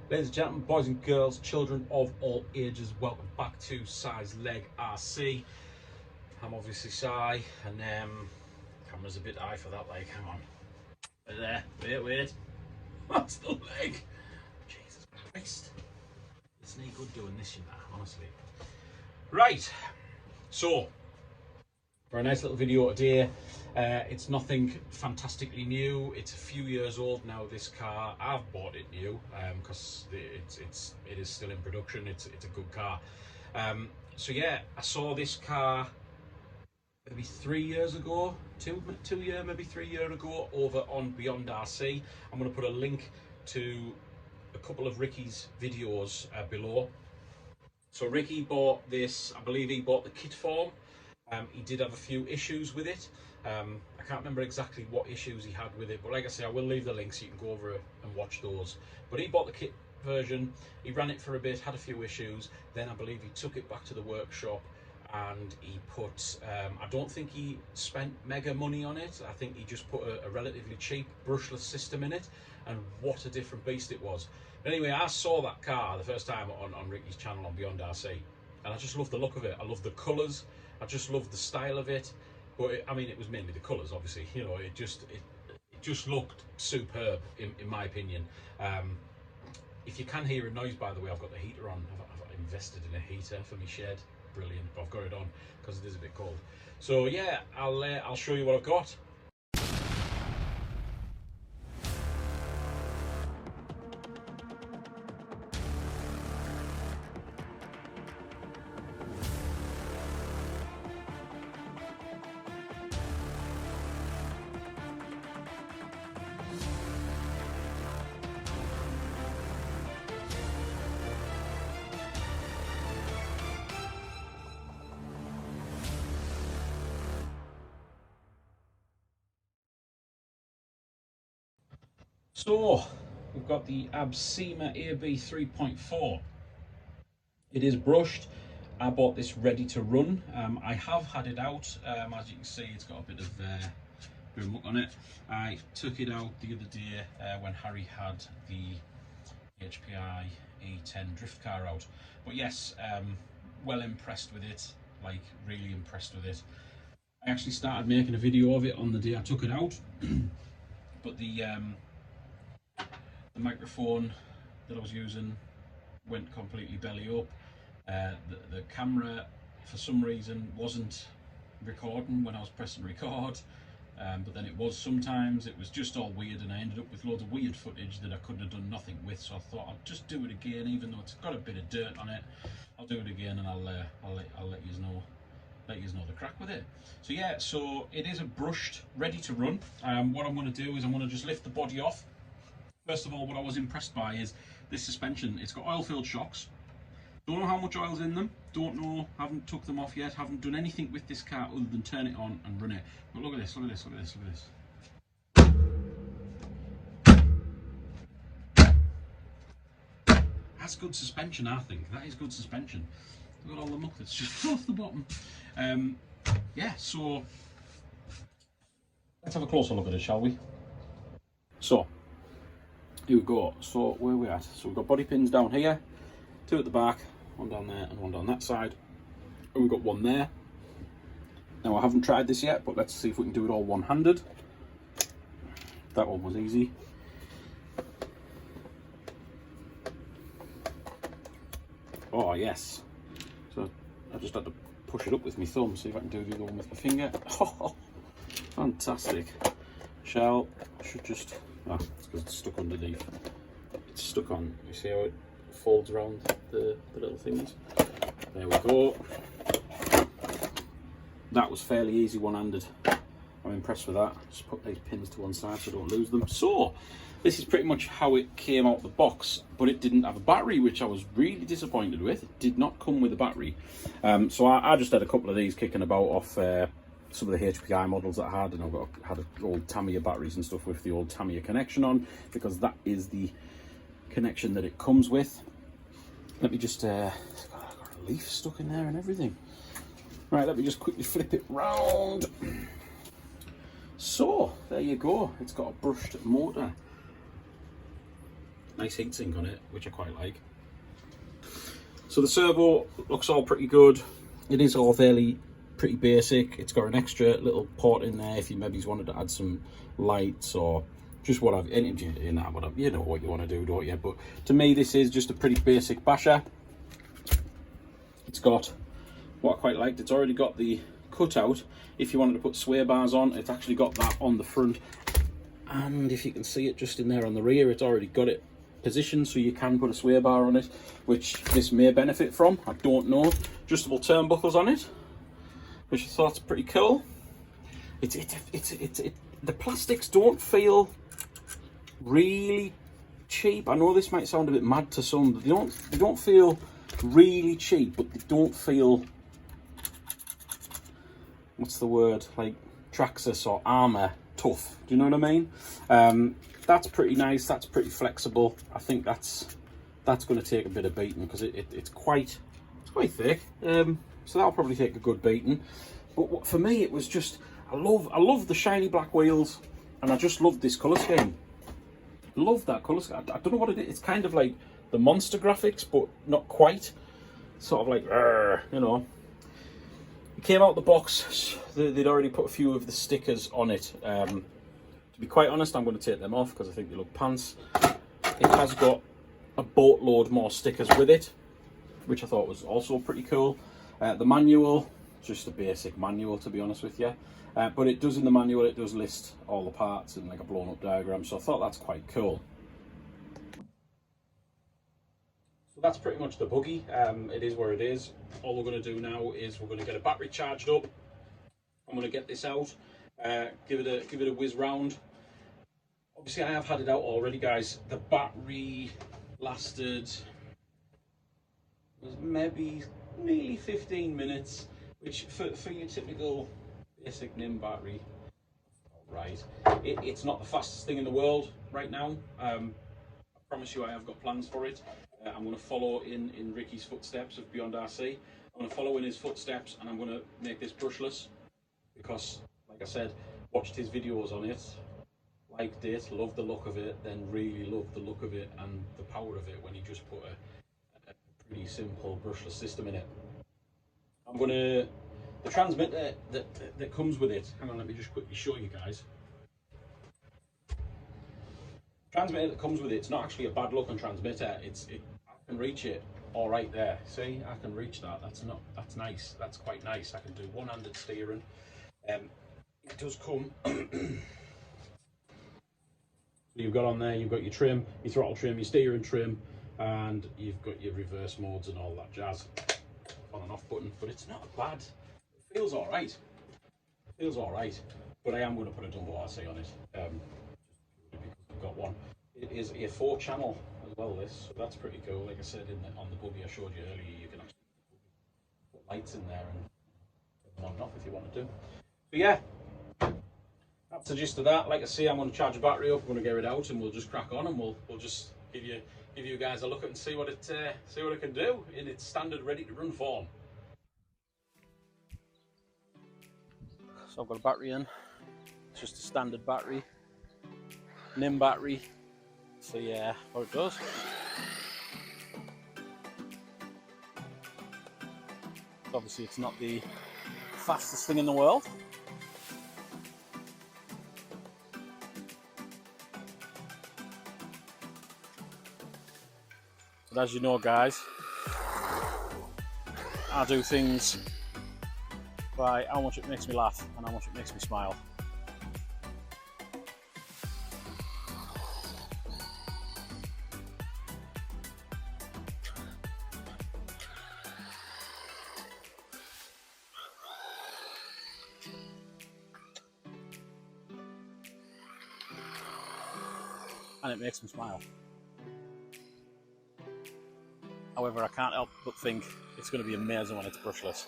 Ladies and gentlemen, boys and girls, children of all ages, welcome back to Size Leg RC. I'm obviously Si, and camera's a bit high for that leg. Hang on. There, wait. That's the leg. Jesus Christ. It's no good doing this, you know, honestly. Right. So, for a nice little video today, it's nothing fantastically new. It's a few years old now, this car. I've bought it new because it is still in production. It's a good car. So yeah, I saw this car maybe 3 years ago, maybe 3 years ago, over on Beyond RC. I'm going to put a link to a couple of Ricky's videos below. So Ricky bought this, I believe he bought the kit form. He did have a few issues with it. I can't remember exactly what issues he had with it, but like I say, I will leave the link so you can go over and watch those. But he bought the kit version, he ran it for a bit, had a few issues, then I believe he took it back to the workshop and he put, I don't think he spent mega money on it, I think he just put a relatively cheap brushless system in it, and what a different beast it was. But anyway, I saw that car the first time on Ricky's channel on Beyond RC, and I just love the look of it. I love the colours, I just love the style of it. But I mean, it was mainly the colours, obviously. You know, it just looked superb in my opinion. If you can hear a noise, by the way, I've got the heater on. I've invested in a heater for my shed. Brilliant. But I've got it on because it is a bit cold. So yeah, I'll show you what I've got. So, we've got the Absima AB3.4. It is brushed. I bought this ready to run. I have had it out. As you can see, it's got a bit of muck on it. I took it out the other day when Harry had the HPI E10 drift car out. But yes, well impressed with it, like really impressed with it. I actually started making a video of it on the day I took it out, but the microphone that I was using went completely belly up. The camera, for some reason, wasn't recording when I was pressing record, but then it was sometimes. It was just all weird, and I ended up with loads of weird footage that I couldn't have done nothing with. So I thought I'll just do it again, even though it's got a bit of dirt on it. I'll do it again, and I'll let you know the crack with it. So yeah, so it is a brushed, ready to run. What I'm going to do is I'm going to just lift the body off. First of all, what I was impressed by is this suspension. It's got oil-filled shocks. Don't know how much oil's in them. Don't know. Haven't took them off yet. Haven't done anything with this car other than turn it on and run it. But look at this. Look at this. Look at this. Look at this. That's good suspension, I think. That is good suspension. Look at all the muck that's just off the bottom. Yeah. So let's have a closer look at it, shall we? So. Here we go. So where are we at? So we've got body pins down here, two at the back, one down there and one down that side, and we've got one there. Now I haven't tried this yet, but let's see if we can do it all one-handed. That one was easy. Oh yes. So I just had to push it up with my thumb, see if I can do the other one with my finger. Oh, fantastic. Should just, it's because it's stuck underneath. It's stuck on, you see how it folds around the little things? There we go. That was fairly easy one-handed. I'm impressed with that. Just put these pins to one side so I don't lose them. So, this is pretty much how it came out the box, but it didn't have a battery, which I was really disappointed with. It did not come with a battery. So I just had a couple of these kicking about off some of the HPI models that I had, and had old Tamiya batteries and stuff with the old Tamiya connection on, because that is the connection that it comes with. Let me just, got a leaf stuck in there and everything. Right, let me just quickly flip it round. So, there you go. It's got a brushed motor. nice heatsink on it, which I quite like. So the servo looks all pretty good. It is all fairly pretty basic. It's got an extra little port in there if you maybe wanted to add some lights or just whatever. You know what you want to do, don't you? But to me, this is just a pretty basic basher. It's got what I quite liked. It's already got the cutout. If you wanted to put sway bars on, it's actually got that on the front. And if you can see it just in there on the rear, it's already got it positioned so you can put a sway bar on it, which this may benefit from. I don't know. Adjustable turnbuckles on it, which I thought's pretty cool. The plastics don't feel really cheap. I know this might sound a bit mad to some, but they don't feel really cheap, but they don't feel, what's the word, like Traxxas or Armour tough. Do you know what I mean? That's pretty nice. That's pretty flexible. I think that's going to take a bit of beating because it's quite thick. So that'll probably take a good beating. But for me, it was just I love the shiny black wheels, and I just love this colour scheme. Love that colour scheme. I don't know what it is. It's kind of like the Monster graphics, but not quite. Sort of like, you know. It came out the box. They'd already put a few of the stickers on it. To be quite honest, I'm going to take them off because I think they look pants. It has got a boatload more stickers with it, which I thought was also pretty cool. The manual, just a basic manual to be honest with you. But it does in the manual, it does list all the parts in like a blown up diagram, so I thought that's quite cool. So that's pretty much the Buggy. It is where it is. All we're going to do now is we're going to get a battery charged up. I'm going to get this out, give it a whiz round. Obviously I have had it out already, guys. The battery lasted maybe nearly 15 minutes, which for your typical basic NIM battery, right. It's not the fastest thing in the world right now. I promise you I have got plans for it. I'm going to follow in Ricky's footsteps of Beyond RC. I'm going to follow in his footsteps, and I'm going to make this brushless because, like I said, watched his videos on it, liked it, loved the look of it, then really loved the look of it and the power of it when he just put a pretty simple brushless system in it. I'm going to, the transmitter that comes with it, hang on, let me just quickly show you guys. Transmitter that comes with it's not actually a bad looking transmitter. I can reach it all right there. See, I can reach that. That's nice. That's quite nice. I can do one-handed steering. It does come. You've got on there. You've got your trim, your throttle trim, your steering trim, and you've got your reverse modes and all that jazz. On and off button, but it's not bad. It feels all right. It feels all right. But I am going to put a Dumbo RC on it. Because we've got one. It is a 4-channel as well, this, so that's pretty cool. Like I said, on the Buggy I showed you earlier, you can actually put lights in there and turn them on and off if you want to do. So yeah, that's the gist of that. Like I say, I'm going to charge the battery up, I'm going to get it out, and we'll just crack on, and we'll just give you guys a look at and see what it can do in its standard ready to run form. So I've got a battery in. It's just a standard battery, NIM battery. So yeah, what it does. Obviously it's not the fastest thing in the world. But as you know, guys, I do things by how much it makes me laugh and how much it makes me smile. And it makes me smile. However, I can't help but think it's going to be amazing when it's brushless.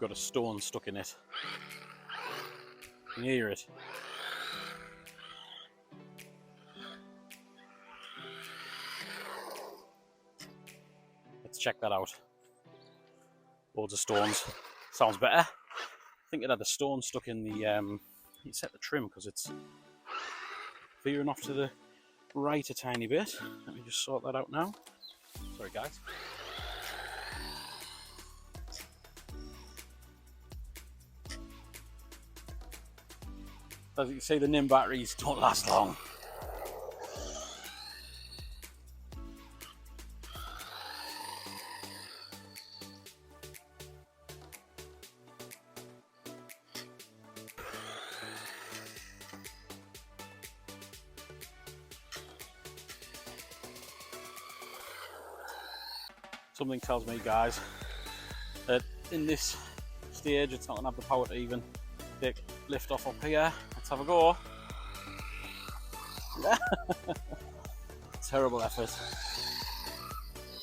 got a stone stuck in it. Can you hear it? Let's check that out. Loads of stones. Sounds better. I think it had a stone stuck in the you set the trim because it's veering off to the right a tiny bit. Let me just sort that out now. Sorry guys. As you can see, the NIM batteries don't last long. Something tells me, guys, that in this stage it's not going to have the power to even take lift off up here. Let's have a go. Terrible effort.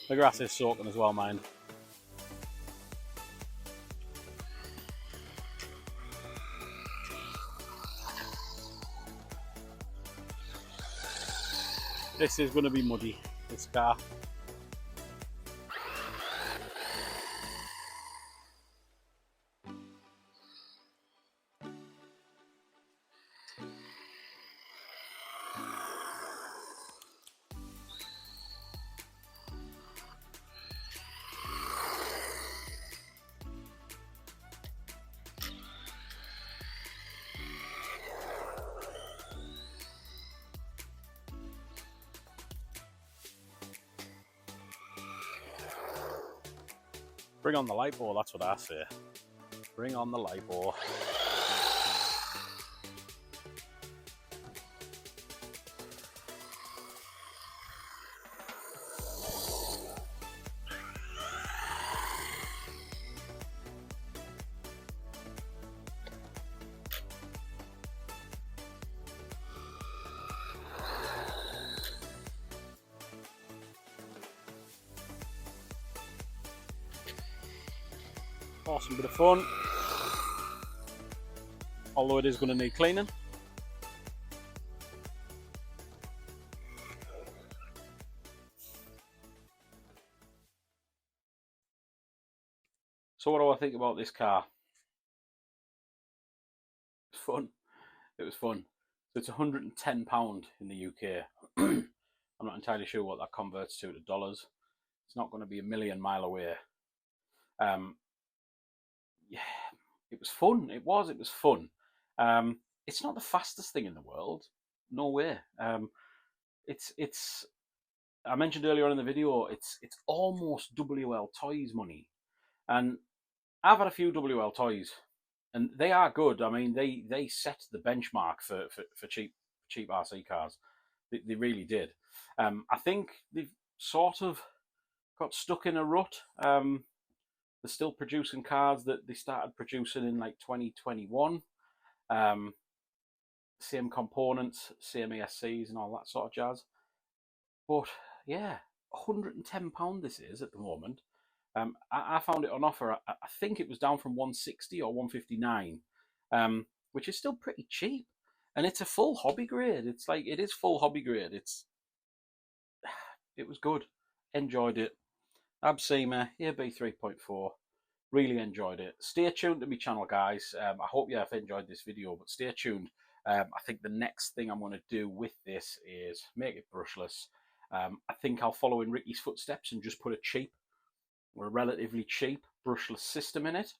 The grass is soaking as well, mind. This is going to be muddy, this car. Bring on the light bore, that's what I say. Bring on the light bore. Awesome bit of fun, although it is going to need cleaning. So what do I think about this car? It's fun. It was fun. So it's £110 in the UK. I'm not entirely sure what that converts to dollars. It's not going to be a million mile away. Yeah, it was fun. It was fun. It's not the fastest thing in the world. No way. It's. I mentioned earlier on in the video. It's almost WL Toys money, and I've had a few WL Toys, and they are good. I mean, they set the benchmark for cheap RC cars. They really did. I think they've sort of got stuck in a rut. They're still producing cars that they started producing in like 2021. Same components, same ESCs and all that sort of jazz. But yeah, £110 this is at the moment. I found it on offer. I think it was down from 160 or 159, which is still pretty cheap. And it's a full hobby grade. It's like, it is full hobby grade. It was good. Enjoyed it. Absima AB3.4. Really enjoyed it. Stay tuned to my channel, guys. I hope you have enjoyed this video, but stay tuned. I think the next thing I'm going to do with this is make it brushless. I think I'll follow in Ricky's footsteps and just put a relatively cheap brushless system in it.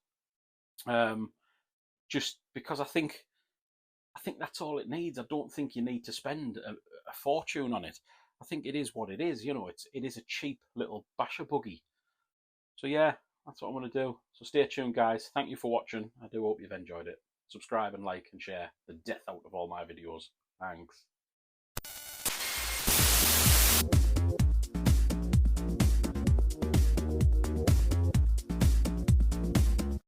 Just because I think that's all it needs. I don't think you need to spend a fortune on it. I think it is what it is. You know, it is a cheap little basher buggy. So yeah, that's what I'm going to do. So stay tuned, guys. Thank you for watching. I do hope you've enjoyed it. Subscribe and like and share the death out of all my videos. Thanks.